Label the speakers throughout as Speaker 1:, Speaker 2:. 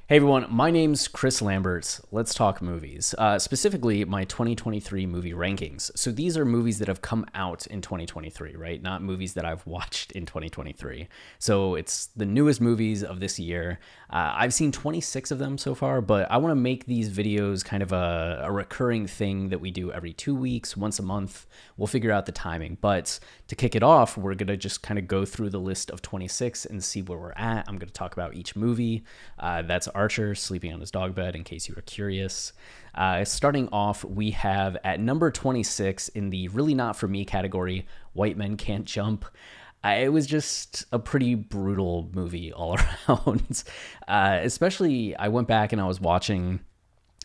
Speaker 1: Hey everyone, my name's Chris Lambert. Let's talk movies. Specifically, my 2023 movie rankings. So these are movies that have come out in 2023, right? Not movies that I've watched in 2023. So it's the newest movies of this year. I've seen 26 of them so far, but I want to make these videos kind of a recurring thing that we do every 2 weeks, once a month. We'll figure out the timing. But to kick it off, we're going to just kind of go through the list of 26 and see where we're at. I'm going to talk about each movie. That's Archer sleeping on his dog bed, in case you were curious. Starting off, we have at number 26 in the really not for me category, White Men Can't Jump. It was just a pretty brutal movie all around. Especially, I went back and I was watching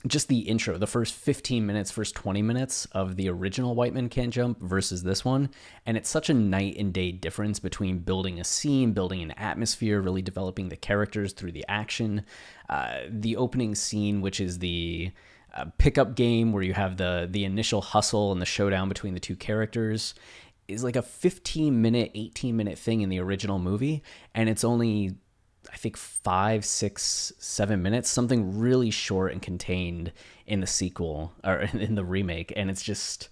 Speaker 1: just the intro, the first 15 minutes, first 20 minutes of the original White Men Can't Jump versus this one. And it's such a night and day difference between building a scene, building an atmosphere, really developing the characters through the action. The opening scene, which is the pickup game where you have the initial hustle and the showdown between the two characters, is like a 15-minute, 18-minute thing in the original movie. And it's only, I think, 5, 6, 7 minutes, something really short and contained in the sequel or in the remake. And it's just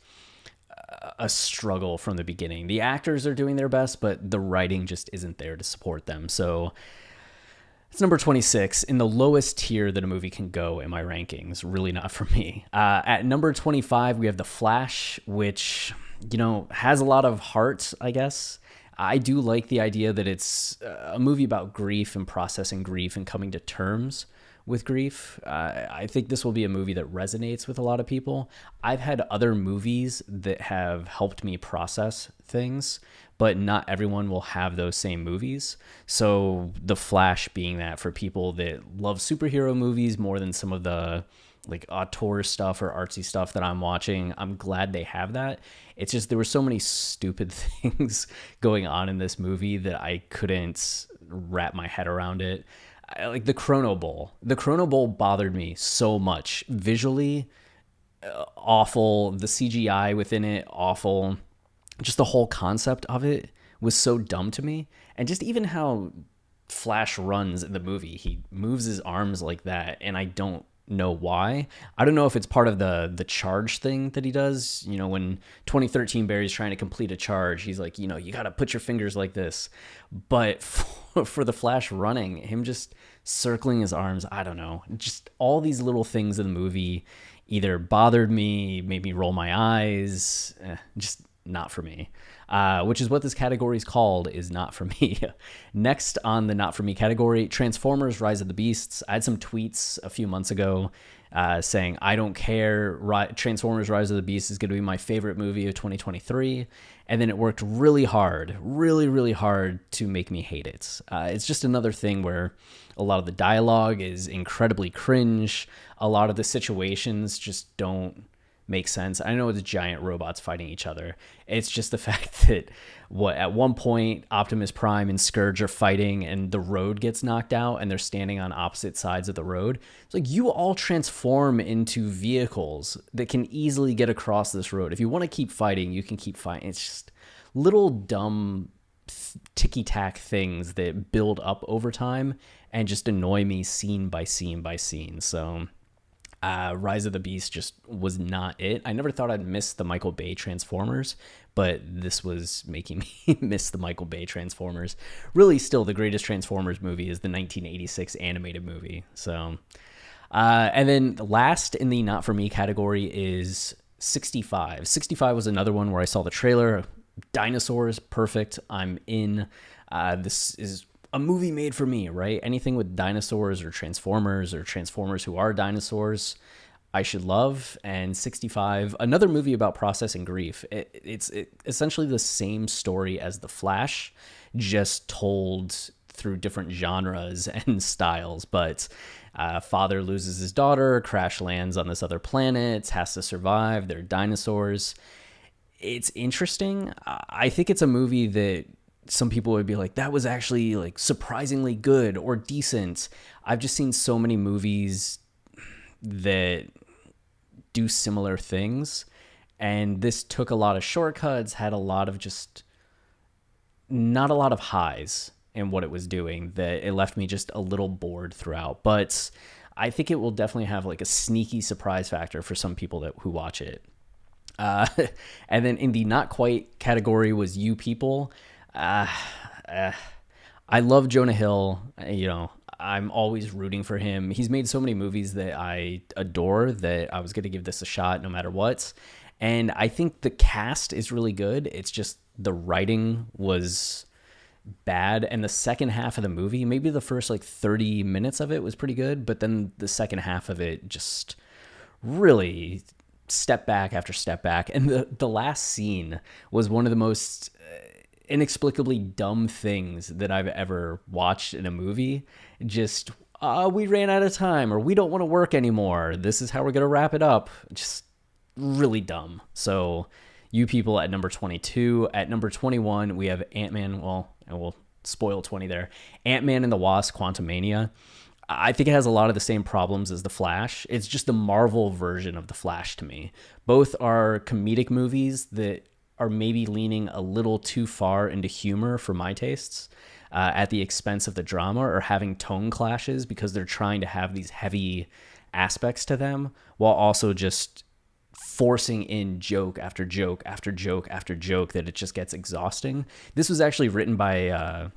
Speaker 1: a struggle from the beginning. The actors are doing their best, but the writing just isn't there to support them. So it's number 26 in the lowest tier that a movie can go in my rankings. Really not for me. At number 25, we have The Flash, which, has a lot of heart, I guess. I do like the idea that it's a movie about grief and processing grief and coming to terms with grief. I think this will be a movie that resonates with a lot of people. I've had other movies that have helped me process things, but not everyone will have those same movies. So The Flash being that for people that love superhero movies more than some of the like auteur stuff or artsy stuff that I'm watching, I'm glad they have that. It's just there were so many stupid things going on in this movie that I couldn't wrap my head around it. Like the Chrono Bowl. The Chrono Bowl bothered me so much. Visually, awful. The CGI within it, awful. Just the whole concept of it was so dumb to me. And just even how Flash runs in the movie, he moves his arms like that, and I don't know why. I don't know if it's part of the charge thing that he does. When 2013 Barry's trying to complete a charge, he's like, you got to put your fingers like this. But for the Flash running, him just circling his arms, I don't know. Just all these little things in the movie either bothered me, made me roll my eyes, just not for me. Which is what this category is called, is not for me. Next on the not for me category, Transformers Rise of the Beasts. I had some tweets a few months ago saying, I don't care, Transformers Rise of the Beasts is going to be my favorite movie of 2023. And then it worked really hard, really hard to make me hate it. It's just another thing where a lot of the dialogue is incredibly cringe. A lot of the situations just don't make sense. I know it's giant robots fighting each other. It's just the fact that at one point Optimus Prime and Scourge are fighting and the road gets knocked out and they're standing on opposite sides of the road. It's like, you all transform into vehicles that can easily get across this road. If you want to keep fighting, you can keep fighting. It's just little dumb ticky-tack things that build up over time and just annoy me scene by scene by scene. So Rise of the Beast just was not it. I never thought I'd miss the Michael Bay Transformers, but this was making me miss the Michael Bay Transformers. Really, still, the greatest Transformers movie is the 1986 animated movie. So, and then last in the not for me category is 65. 65 was another one where I saw the trailer. Dinosaurs, perfect. I'm in. This is a movie made for me, right? Anything with dinosaurs or Transformers who are dinosaurs, I should love. And 65, another movie about processing grief. It's essentially the same story as The Flash, just told through different genres and styles. But father loses his daughter, crash lands on this other planet, has to survive. They're dinosaurs. It's interesting. I think it's a movie that some people would be like, that was actually like surprisingly good or decent. I've just seen so many movies that do similar things, and this took a lot of shortcuts, had a lot of just not a lot of highs. in what it was doing that it left me just a little bored throughout. But I think it will definitely have like a sneaky surprise factor for some people that who watch it. Uh, and then in the not quite category was You People. Uh, uh, I love Jonah Hill. I'm always rooting for him. He's made so many movies that I adore that I was going to give this a shot no matter what. And I think the cast is really good. It's just the writing was bad. And the second half of the movie, maybe the first like 30 minutes of it was pretty good, but then the second half of it just really step back after step back. And the last scene was one of the most inexplicably dumb things that I've ever watched in a movie. Just, we ran out of time, or we don't want to work anymore. This is how we're going to wrap it up. Just really dumb. So You People at number 22. At number 21, we have Ant-Man. Well, and we'll spoil 20 there. Ant-Man and the Wasp: Quantumania. I think it has a lot of the same problems as The Flash. It's just the Marvel version of The Flash to me. Both are comedic movies that are maybe leaning a little too far into humor for my tastes, at the expense of the drama, or having tone clashes because they're trying to have these heavy aspects to them while also just forcing in joke after joke after joke after joke that it just gets exhausting. This was actually written by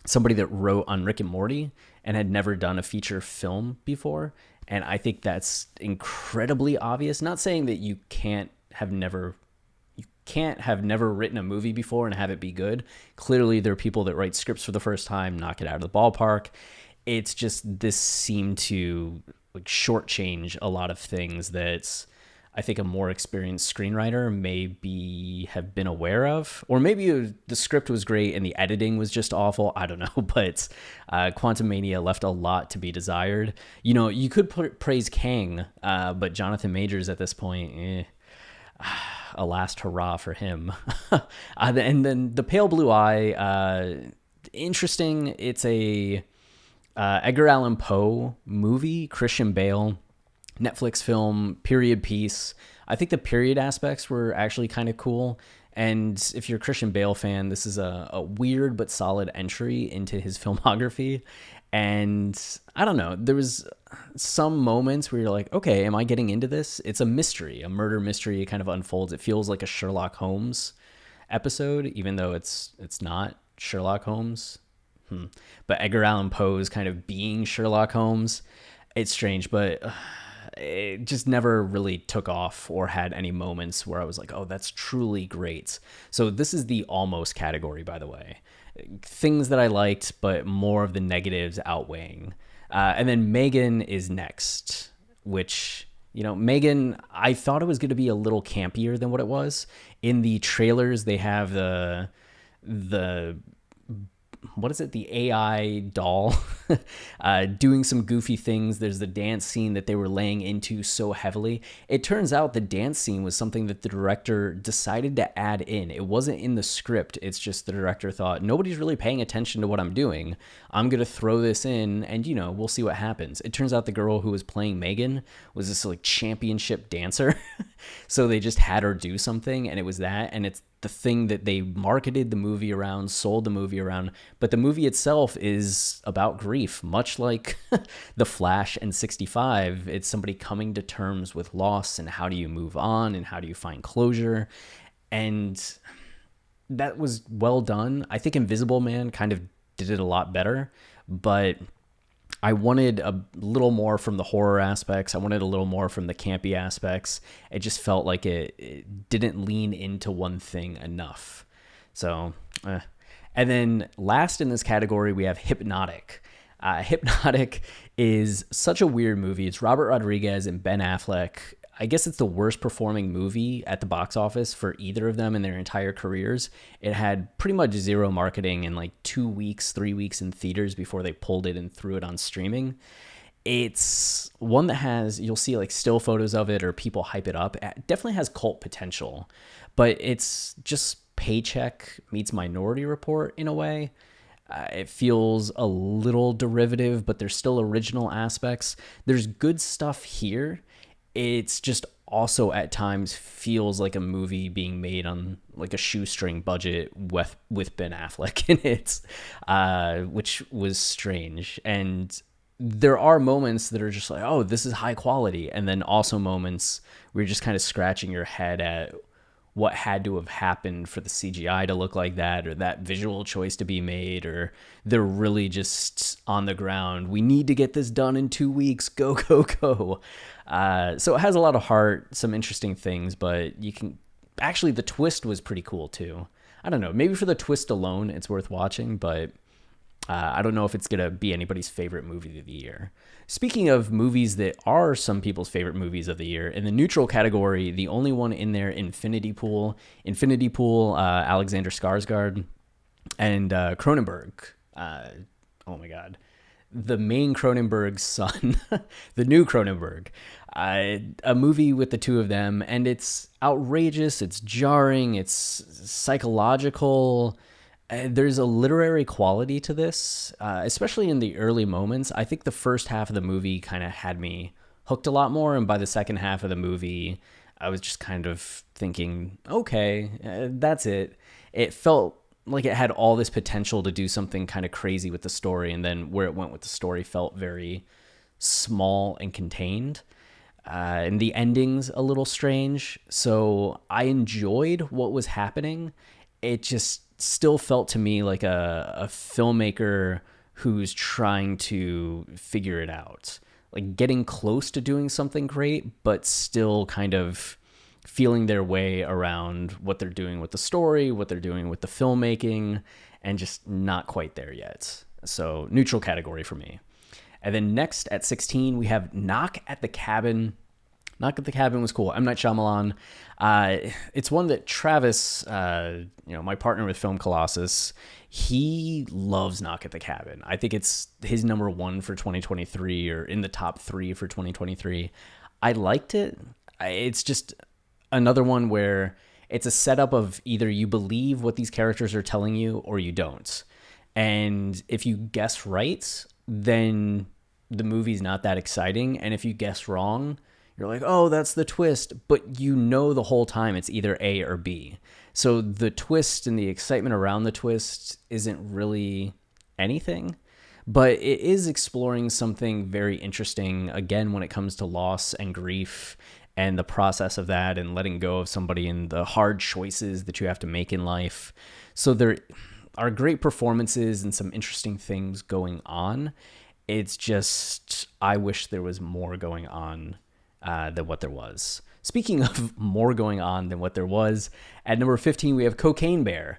Speaker 1: somebody that wrote on Rick and Morty and had never done a feature film before. And I think that's incredibly obvious. Not saying that you can't have never written a movie before and have it be good. Clearly, there are people that write scripts for the first time, knock it out of the ballpark. It's just this seemed to like shortchange a lot of things that I think a more experienced screenwriter maybe have been aware of, or maybe the script was great and the editing was just awful. I don't know, but Quantumania left a lot to be desired. You could praise Kang, but Jonathan Majors at this point, a last hurrah for him. And then The Pale Blue Eye, interesting. It's a Edgar Allan Poe movie, Christian Bale, Netflix film, period piece. I think the period aspects were actually kind of cool. And if you're a Christian Bale fan, this is a weird but solid entry into his filmography. And I don't know, there was some moments where you're like, okay, am I getting into this? It's a mystery, a murder mystery. It kind of unfolds. It feels like a Sherlock Holmes episode, even though it's not Sherlock Holmes. But Edgar Allan Poe is kind of being Sherlock Holmes. It's strange, but it just never really took off or had any moments where I was like, oh, that's truly great. So this is the almost category, by the way. Things that I liked, but more of the negatives outweighing. And then Megan is next, which, Megan, I thought it was going to be a little campier than what it was. In the trailers, they have the what is it? The AI doll doing some goofy things. There's the dance scene that they were laying into so heavily. It turns out the dance scene was something that the director decided to add in. It wasn't in the script. It's just the director thought, nobody's really paying attention to what I'm doing. I'm going to throw this in and, we'll see what happens. It turns out the girl who was playing Megan was this like championship dancer. So they just had her do something, and it was that. And it's the thing that they marketed the movie around, sold the movie around. But the movie itself is about grief, much like The Flash and 65. It's somebody coming to terms with loss, and how do you move on, and how do you find closure. And that was well done. I think Invisible Man kind of did it a lot better, but I wanted a little more from the horror aspects. I wanted a little more from the campy aspects. It just felt like it didn't lean into one thing enough. So, and then last in this category, we have Hypnotic. Hypnotic is such a weird movie. It's Robert Rodriguez and Ben Affleck. I guess it's the worst performing movie at the box office for either of them in their entire careers. It had pretty much zero marketing and like 2 weeks, 3 weeks in theaters before they pulled it and threw it on streaming. It's one that has, you'll see like still photos of it or people hype it up. It definitely has cult potential, but it's just Paycheck meets Minority Report in a way. It feels a little derivative, but there's still original aspects. There's good stuff here. It's just also at times feels like a movie being made on like a shoestring budget with Ben Affleck in it, which was strange. And there are moments that are just like, oh, this is high quality, and then also moments where you're just kind of scratching your head at what had to have happened for the CGI to look like that, or that visual choice to be made, or they're really just on the ground. We need to get this done in 2 weeks. Go, go, go. So it has a lot of heart, some interesting things, but you can actually, the twist was pretty cool too. I don't know, maybe for the twist alone, it's worth watching, but I don't know if it's going to be anybody's favorite movie of the year. Speaking of movies that are some people's favorite movies of the year, in the neutral category, the only one in there, Infinity Pool, Alexander Skarsgård, and Cronenberg. Oh my God. The main Cronenberg's son, the new Cronenberg, a movie with the two of them, and it's outrageous, it's jarring, it's psychological. There's a literary quality to this, especially in the early moments. I think the first half of the movie kind of had me hooked a lot more, and by the second half of the movie, I was just kind of thinking, okay, that's it. It felt like it had all this potential to do something kind of crazy with the story, and then where it went with the story felt very small and contained. And the ending's a little strange. So I enjoyed what was happening. It just still felt to me like a filmmaker who's trying to figure it out, like getting close to doing something great, but still kind of feeling their way around what they're doing with the story, what they're doing with the filmmaking, and just not quite there yet. So neutral category for me. And then next at 16, we have Knock at the Cabin. Knock at the Cabin was cool. M. Night Shyamalan. It's one that Travis, my partner with Film Colossus, he loves Knock at the Cabin. I think it's his number one for 2023, or in the top 3 for 2023. I liked it. It's just another one where it's a setup of either you believe what these characters are telling you or you don't. And if you guess right, then the movie's not that exciting. And if you guess wrong, you're like, oh, that's the twist. But you know the whole time it's either A or B. So the twist and the excitement around the twist isn't really anything. But it is exploring something very interesting, again, when it comes to loss and grief and the process of that and letting go of somebody and the hard choices that you have to make in life. So there are great performances and some interesting things going on. It's just, I wish there was more going on than what there was. Speaking of more going on than what there was, at number 15, we have Cocaine Bear,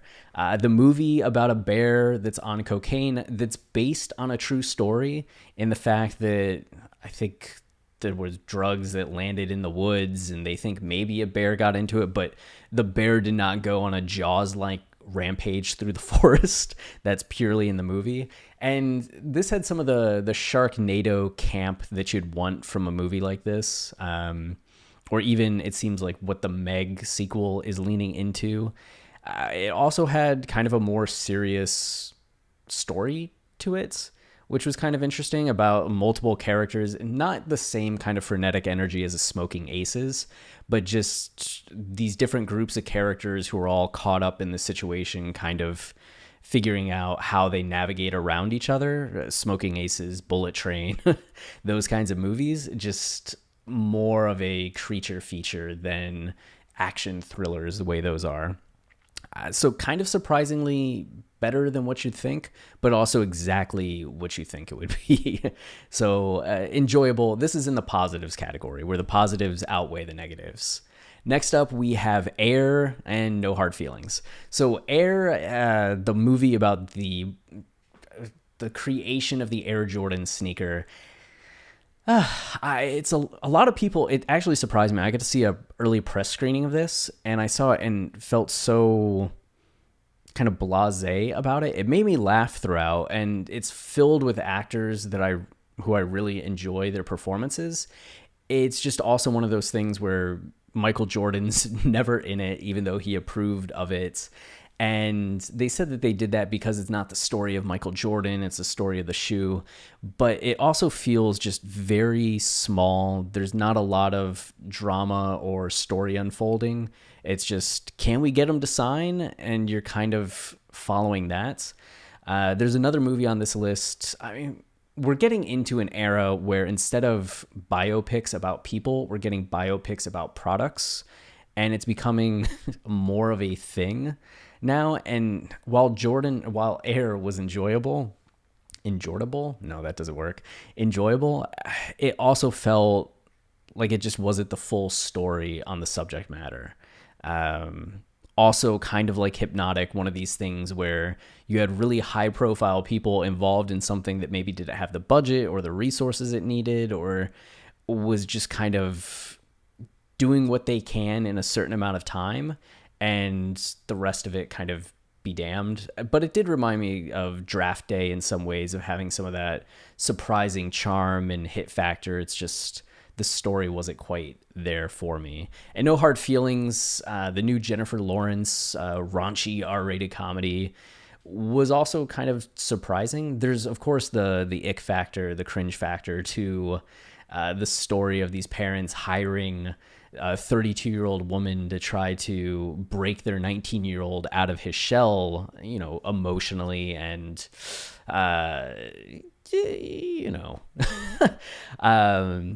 Speaker 1: the movie about a bear that's on cocaine that's based on a true story in the fact that I think there was drugs that landed in the woods and they think maybe a bear got into it, but the bear did not go on a Jaws-like rampage through the forest. That's purely in the movie. And this had some of the Sharknado camp that you'd want from a movie like this. Or even it seems like what the Meg sequel is leaning into. It also had kind of a more serious story to it, which was kind of interesting, about multiple characters, not the same kind of frenetic energy as a Smoking Aces, but just these different groups of characters who are all caught up in the situation, kind of figuring out how they navigate around each other. Smoking Aces, Bullet Train, those kinds of movies, just more of a creature feature than action thrillers the way those are. So kind of surprisingly better than what you'd think, but also exactly what you think it would be. So enjoyable. This is in the positives category, where the positives outweigh the negatives. Next up, we have Air and No Hard Feelings. So Air, the movie about the creation of the Air Jordan sneaker. It's a lot of people. It actually surprised me. I got to see a early press screening of this, and I saw it and felt so kind of blasé about it. It made me laugh throughout, and it's filled with actors who I really enjoy their performances. It's just also one of those things where Michael Jordan's never in it, even though he approved of it. And they said that they did that because it's not the story of Michael Jordan, it's the story of the shoe. But it also feels just very small. There's not a lot of drama or story unfolding. It's just, can we get him to sign? And you're kind of following that. There's another movie on this list. I mean, we're getting into an era where instead of biopics about people, we're getting biopics about products. And it's becoming more of a thing now. And while Air was enjoyable, no, that doesn't work. Enjoyable, it also felt like it just wasn't the full story on the subject matter. Also kind of like Hypnotic, one of these things where you had really high profile people involved in something that maybe didn't have the budget or the resources it needed, or was just kind of doing what they can in a certain amount of time, and the rest of it kind of be damned. But it did remind me of Draft Day in some ways, of having some of that surprising charm and hit factor. It's just the story wasn't quite there for me. And No Hard Feelings, the new Jennifer Lawrence raunchy R-rated comedy, was also kind of surprising. There's, of course, the ick factor, the cringe factor to the story of these parents hiring a 32-year-old woman to try to break their 19-year-old out of his shell, emotionally, and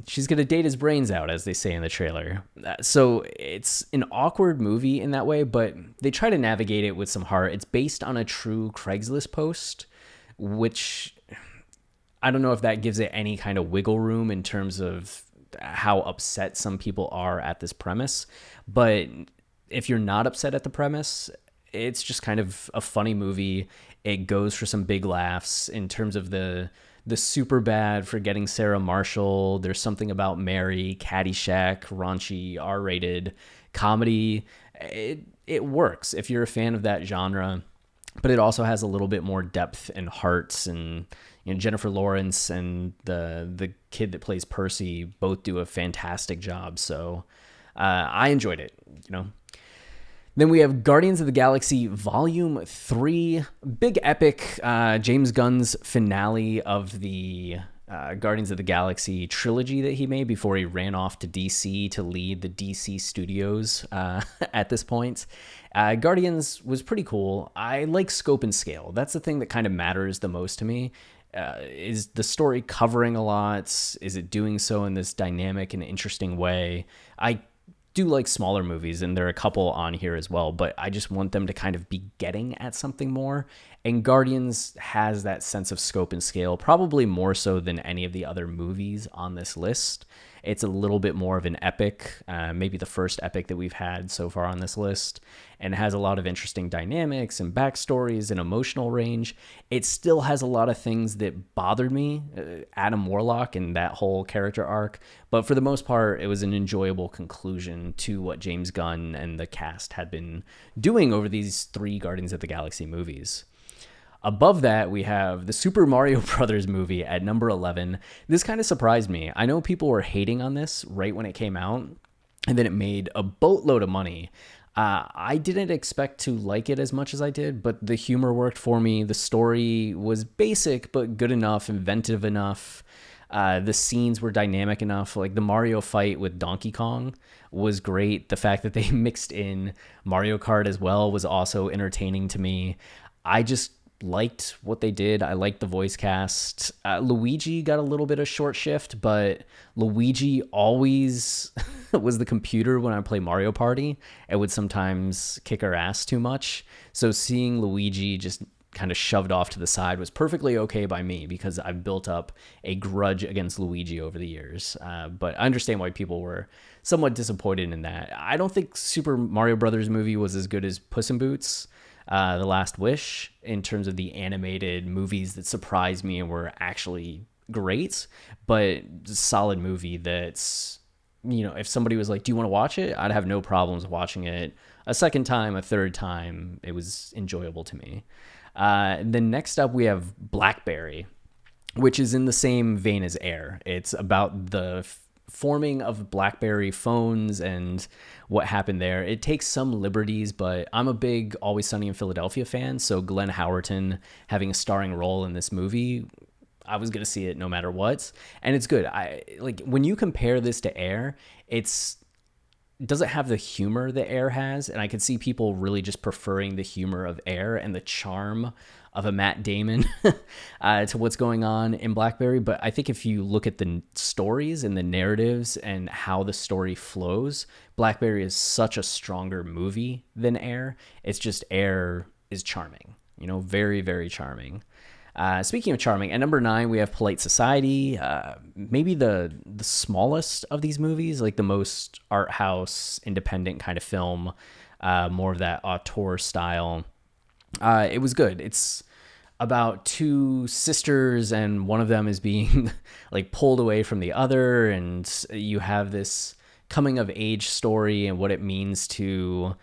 Speaker 1: she's gonna date his brains out, as they say in the trailer. So it's an awkward movie in that way, but they try to navigate it with some heart. It's based on a true Craigslist post, which I don't know if that gives it any kind of wiggle room in terms of how upset some people are at this premise. But if you're not upset at the premise, it's just kind of a funny movie. It goes for some big laughs in terms of the super bad Forgetting Sarah Marshall. There's Something About Mary, Caddyshack, raunchy R-rated comedy. It works if you're a fan of that genre, but it also has a little bit more depth and heart. And Jennifer Lawrence and the kid that plays Percy both do a fantastic job. So I enjoyed it. Then we have Guardians of the Galaxy Volume 3, big epic James Gunn's finale of the Guardians of the Galaxy trilogy that he made before he ran off to DC to lead the DC studios at this point. Guardians was pretty cool. I like scope and scale. That's the thing that kind of matters the most to me. Is the story covering a lot? Is it doing so in this dynamic and interesting way? I do like smaller movies, and there are a couple on here as well, but I just want them to kind of be getting at something more. And Guardians has that sense of scope and scale, probably more so than any of the other movies on this list. It's a little bit more of an epic, maybe the first epic that we've had so far on this list, and it has a lot of interesting dynamics and backstories and emotional range. It still has a lot of things that bothered me, Adam Warlock and that whole character arc, but for the most part, it was an enjoyable conclusion to what James Gunn and the cast had been doing over these 3 Guardians of the Galaxy movies. Above that, we have the Super Mario Brothers movie at number 11. This kind of surprised me. I know people were hating on this right when it came out, and then it made a boatload of money. I didn't expect to like it as much as I did, but the humor worked for me. The story was basic, but good enough, inventive enough. The scenes were dynamic enough. Like the Mario fight with Donkey Kong was great. The fact that they mixed in Mario Kart as well was also entertaining to me. I just liked what they did. I liked the voice cast. Luigi got a little bit of short shift, but Luigi always was the computer when I play Mario Party. It would sometimes kick our ass too much. So seeing Luigi just kind of shoved off to the side was perfectly okay by me, because I've built up a grudge against Luigi over the years. But I understand why people were somewhat disappointed in that. I don't think Super Mario Brothers movie was as good as Puss in Boots, The Last Wish, in terms of the animated movies that surprised me and were actually great, but solid movie that's, if somebody was like, do you want to watch it? I'd have no problems watching it a second time, a third time. It was enjoyable to me. Then next up, we have Blackberry, which is in the same vein as Air. It's about the forming of Blackberry phones and what happened there. It takes some liberties, but I'm a big Always Sunny in Philadelphia fan, so Glenn Howerton having a starring role in this movie, I was gonna see it no matter what, and it's good. I like when you compare this to Air, it doesn't have the humor that Air has, and I could see people really just preferring the humor of Air and the charm of a Matt Damon to what's going on in Blackberry. But I think if you look at the stories and the narratives and how the story flows, Blackberry is such a stronger movie than Air. It's just Air is charming, very, very charming. Speaking of charming, at number 9, we have Polite Society. Maybe the smallest of these movies, like the most art house, independent kind of film, more of that auteur style. It was good. It's about two sisters, and one of them is being like pulled away from the other, and you have this coming of age story and what it means to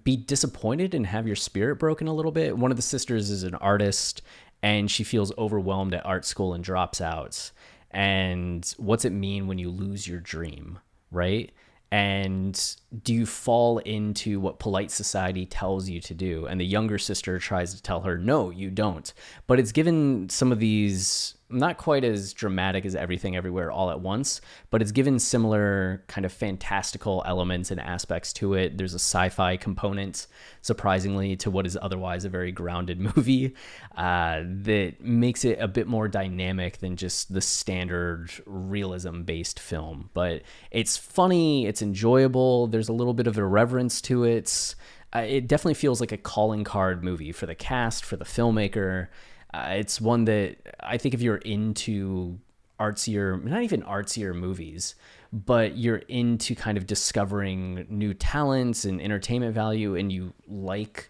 Speaker 1: be disappointed and have your spirit broken a little bit. One of the sisters is an artist, and she feels overwhelmed at art school and drops out. And what's it mean when you lose your dream, right? And do you fall into what polite society tells you to do? And the younger sister tries to tell her, no, you don't. But it's given some of these, not quite as dramatic as Everything Everywhere All at Once, but it's given similar kind of fantastical elements and aspects to it. There's a sci-fi component, surprisingly, to what is otherwise a very grounded movie that makes it a bit more dynamic than just the standard realism-based film. But it's funny, it's enjoyable, there's a little bit of irreverence to it. It definitely feels like a calling card movie for the cast, for the filmmaker. It's one that I think if you're into artsier, not even artsier movies, but you're into kind of discovering new talents and entertainment value, and you like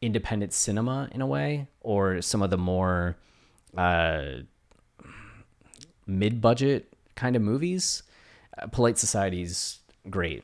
Speaker 1: independent cinema in a way, or some of the more mid-budget kind of movies, Polite Society's great.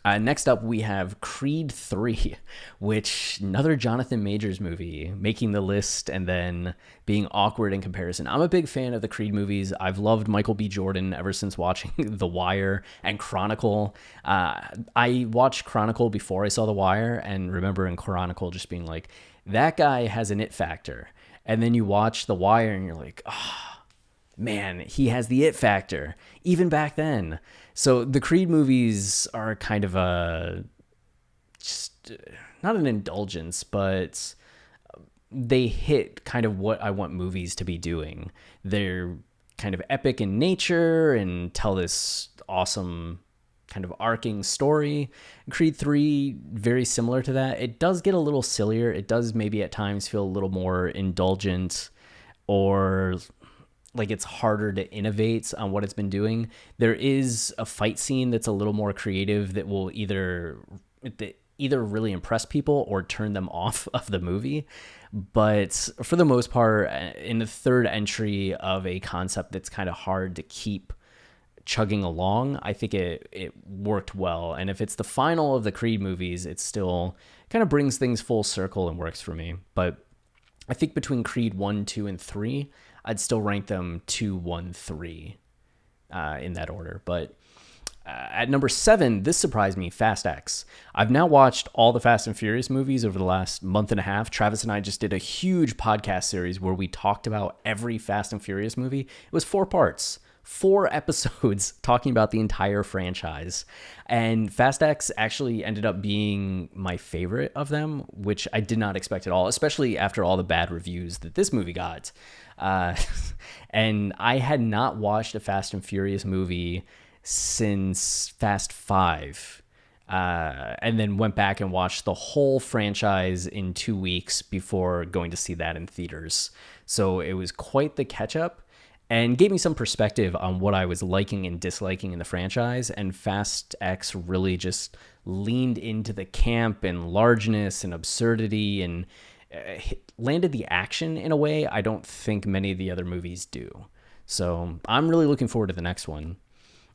Speaker 1: Next up, we have Creed 3, which another Jonathan Majors movie, making the list and then being awkward in comparison. I'm a big fan of the Creed movies. I've loved Michael B. Jordan ever since watching The Wire and Chronicle. I watched Chronicle before I saw The Wire, and remember in Chronicle just being like, that guy has an it factor. And then you watch The Wire and you're like, man, he has the it factor, even back then. So the Creed movies are kind of just not an indulgence, but they hit kind of what I want movies to be doing. They're kind of epic in nature and tell this awesome kind of arcing story. Creed 3, very similar to that. It does get a little sillier. It does maybe at times feel a little more indulgent, or like it's harder to innovate on what it's been doing. There is a fight scene that's a little more creative that will either really impress people or turn them off of the movie. But for the most part, in the third entry of a concept that's kind of hard to keep chugging along, I think it worked well. And if it's the final of the Creed movies, it still kind of brings things full circle and works for me. But I think between Creed 1, 2, and 3, I'd still rank them 2, 1, 3 in that order. But at number 7, this surprised me, Fast X. I've now watched all the Fast and Furious movies over the last month and a half. Travis and I just did a huge podcast series where we talked about every Fast and Furious movie. It was 4 parts. 4 episodes talking about the entire franchise. And Fast X actually ended up being my favorite of them, which I did not expect at all, especially after all the bad reviews that this movie got. And I had not watched a Fast and Furious movie since Fast 5. And then went back and watched the whole franchise in 2 weeks before going to see that in theaters. So it was quite the catch-up, and gave me some perspective on what I was liking and disliking in the franchise. And Fast X really just leaned into the camp and largeness and absurdity, and landed the action in a way I don't think many of the other movies do. So I'm really looking forward to the next one.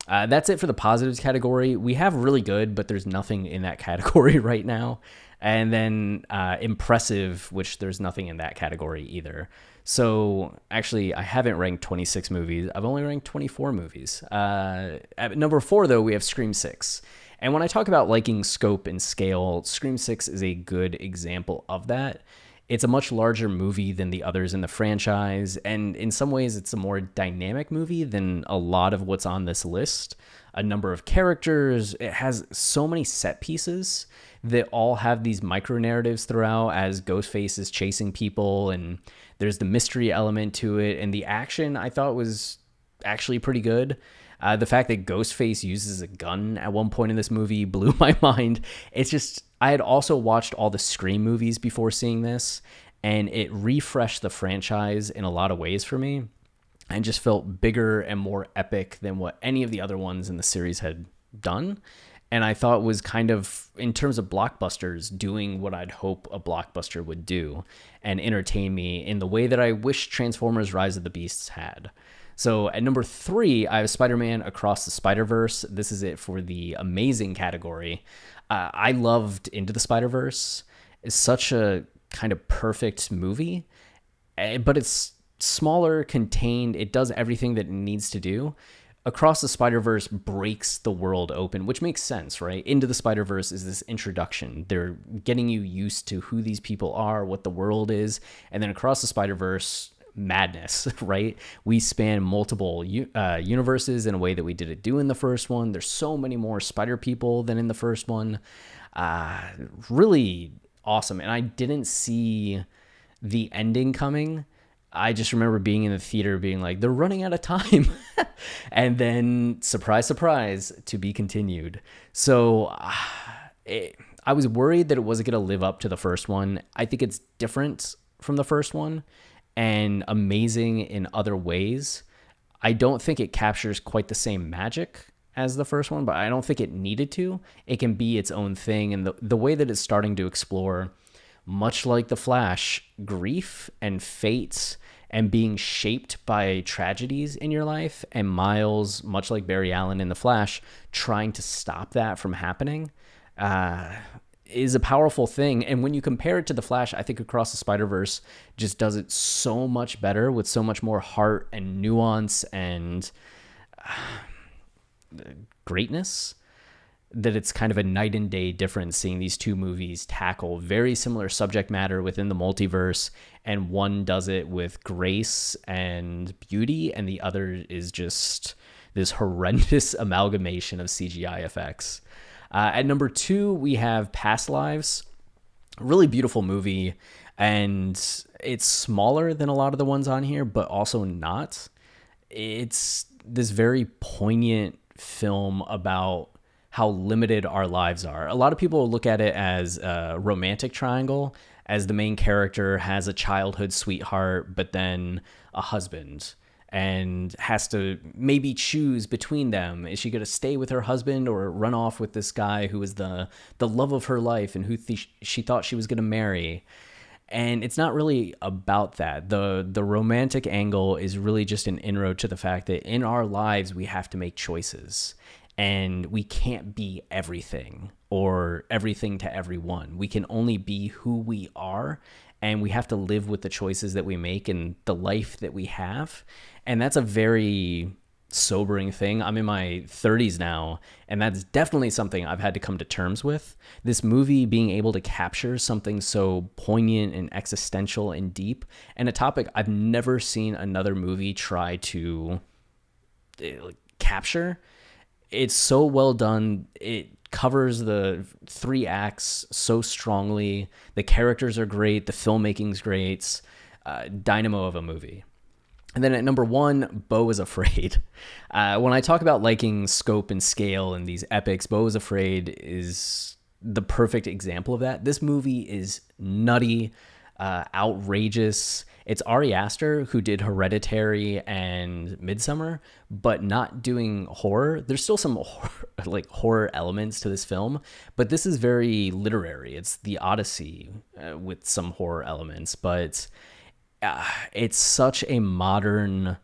Speaker 1: That's it for the positives category. We have really good, but there's nothing in that category right now. And then impressive, which there's nothing in that category either. So actually, I haven't ranked 26 movies. I've only ranked 24 movies. At number 4, though, we have Scream 6. And when I talk about liking scope and scale, Scream 6 is a good example of that. It's a much larger movie than the others in the franchise, and in some ways it's a more dynamic movie than a lot of what's on this list. A number of characters, it has so many set pieces that all have these micro narratives throughout as Ghostface is chasing people, and there's the mystery element to it, and the action I thought was actually pretty good. The fact that Ghostface uses a gun at one point in this movie blew my mind. It's just, I had also watched all the Scream movies before seeing this, and it refreshed the franchise in a lot of ways for me and just felt bigger and more epic than what any of the other ones in the series had done. And I thought was kind of, in terms of blockbusters, doing what I'd hope a blockbuster would do and entertain me in the way that I wish Transformers Rise of the Beasts had. So at number 3, I have Spider-Man Across the Spider-Verse. This is it for the amazing category. I loved Into the Spider-Verse. It's such a kind of perfect movie, but it's smaller, contained. It does everything that it needs to do. Across the Spider-Verse breaks the world open, which makes sense, right? Into the Spider-Verse is this introduction. They're getting you used to who these people are, what the world is, and then Across the Spider-Verse, madness, right? We span multiple universes in a way that we didn't do in the first one. There's so many more spider people than in the first one. Really awesome. And I didn't see the ending coming. I just remember being in the theater being like, they're running out of time. And then, surprise, surprise, to be continued. So I was worried that it wasn't going to live up to the first one. I think it's different from the first one and amazing in other ways. I don't think it captures quite the same magic as the first one, but I don't think it needed to. It can be its own thing. And the way that it's starting to explore, much like The Flash, grief and fate and being shaped by tragedies in your life, and Miles, much like Barry Allen in The Flash, trying to stop that from happening, is a powerful thing. And when you compare it to The Flash, I think Across the Spider-Verse just does it so much better with so much more heart and nuance and greatness, that it's kind of a night and day difference seeing these two movies tackle very similar subject matter within the multiverse, and one does it with grace and beauty, and the other is just this horrendous amalgamation of CGI effects. At number 2, we have Past Lives. Really beautiful movie, and it's smaller than a lot of the ones on here, but also not. It's this very poignant film about how limited our lives are. A lot of people look at it as a romantic triangle, as the main character has a childhood sweetheart, but then a husband, and has to maybe choose between them. Is she going to stay with her husband or run off with this guy who is the love of her life and who she thought she was going to marry? And it's not really about that. The romantic angle is really just an inroad to the fact that in our lives, we have to make choices, and we can't be everything or everything to everyone. We can only be who we are, and we have to live with the choices that we make and the life that we have. And that's a very sobering thing. I'm in my 30s now, and that's definitely something I've had to come to terms with. This movie being able to capture something so poignant and existential and deep, and a topic I've never seen another movie try to capture. It's so well done. It covers the 3 acts so strongly. The characters are great. The filmmaking's great. Dynamo of a movie. And then at number 1, Beau is Afraid. When I talk about liking scope and scale and these epics, Beau is Afraid is the perfect example of that. This movie is nutty, outrageous. It's Ari Aster who did Hereditary and Midsommar, but not doing horror. There's still some horror elements to this film, but this is very literary. It's the Odyssey with some horror elements, but it's such a modern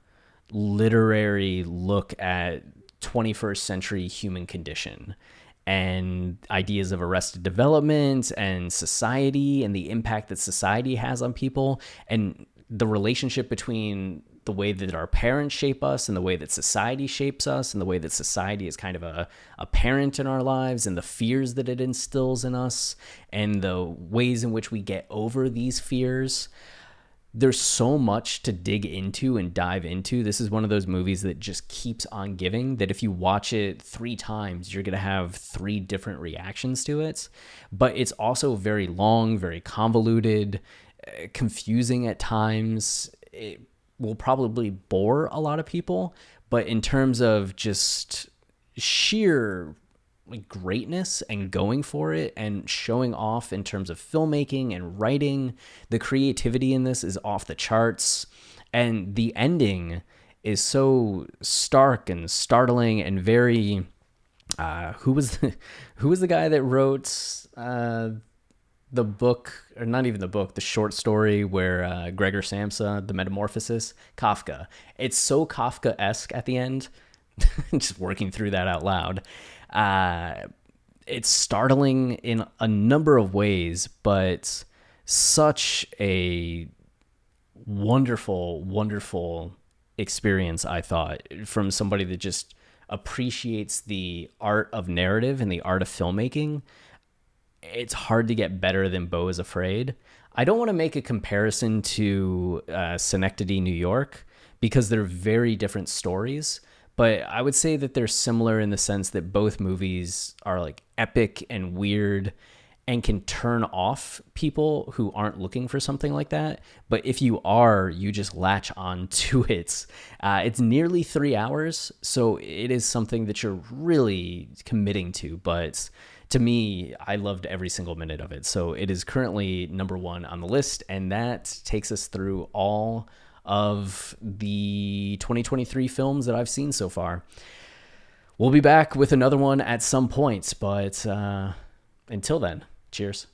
Speaker 1: literary look at 21st century human condition and ideas of arrested development and society and the impact that society has on people and the relationship between the way that our parents shape us and the way that society shapes us and the way that society is kind of a parent in our lives and the fears that it instills in us and the ways in which we get over these fears. There's so much to dig into and dive into. This is one of those movies that just keeps on giving, that if you watch it 3 times, you're going to have 3 different reactions to it. But it's also very long, very convoluted, confusing at times. It will probably bore a lot of people, but in terms of just sheer greatness and going for it and showing off in terms of filmmaking and writing, the creativity in this is off the charts, and the ending is so stark and startling and very who was the guy that wrote the book, or not even the book, the short story where Gregor Samsa, The Metamorphosis? Kafka. It's so Kafka-esque at the end. Just working through that out loud. It's startling in a number of ways, but such a wonderful, wonderful experience, I thought, from somebody that just appreciates the art of narrative and the art of filmmaking. It's hard to get better than Beau is Afraid. I don't want to make a comparison to Synecdoche, New York, because they're very different stories. But I would say that they're similar in the sense that both movies are like epic and weird and can turn off people who aren't looking for something like that. But if you are, you just latch on to it. It's nearly 3 hours, so it is something that you're really committing to. But to me, I loved every single minute of it. So it is currently number 1 on the list, and that takes us through all of the 2023 films that I've seen so far. We'll be back with another one at some point, but until then, cheers.